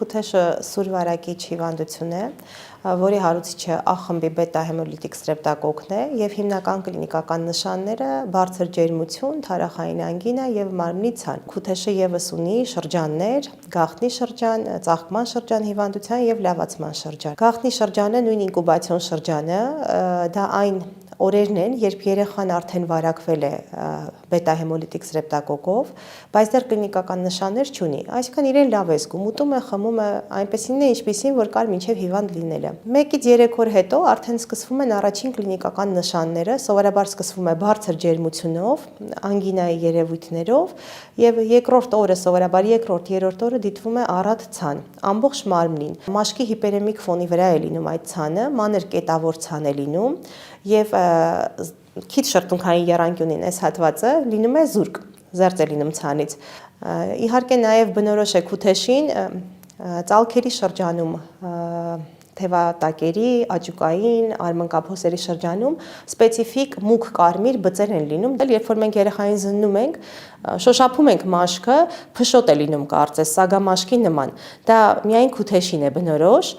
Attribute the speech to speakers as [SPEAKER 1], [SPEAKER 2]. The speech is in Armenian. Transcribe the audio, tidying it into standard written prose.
[SPEAKER 1] քութեշը սուրվարակիչ հիվանդություն է, որի հարուցիչը A խմբի բետա հեմոլիտիկ ստրեպտոկոկն է եւ հիմնական կլինիկական նշանները բարձր ջերմություն, թարախային անգինա եւ մարմնի ցան։ Քութեշը եւս ունի շրջաններ՝ գաղտնի շրջան, ծաղկման շրջան հիվանդության եւ լավացման շրջան։ Գաղտնի շրջանը նույն ինկուբացիոն շրջանը, դա այն օրերն են, երբ երեխան արդեն վարակվել է բետա հեմոլիտիկ ստրեպտոկոկով, բայց դեռ կլինիկական նշաններ չունի, այսինքն իրեն լավ է զգում, ուտում է, խմում է, այնպեսին է, ինչպեսին որ կար մինչև հիվանդ լինելը։ 1-ից 3 օր հետո արդեն սկսվում են առաջին կլինիկական նշանները, սովորաբար սկսվում է բարձր ջերմությունով, անգինայի երևույթներով եւ երկրորդ օրը, սովորաբար երրորդ օրը դիտվում է առատ ցան, ամբողջ մարմնին։ Մաշկի հիպերեմիկ ֆոնի վրա է լինում այդ ցանը, մանր կետավոր ցան է լինում եւ քիչ շրթունքային եռանկյունին այս հատվածը լինում է զուրկ, զերծ է լինում ցանից։ Իհարկե նաև բնորոշ է քութեշին ծալքերի շրջանում թևատակերի, աճուկային, արմնկափոսերի շրջանում սպეციფიկ մուգ կարմիր բծեր են լինում, երբ որ մենք երեխային զննում ենք, շոշափում ենք մաշկը, փշոտ է լինում կարծես, սագամաշկի նման։ Դա միայն քութեշին է բնորոշ,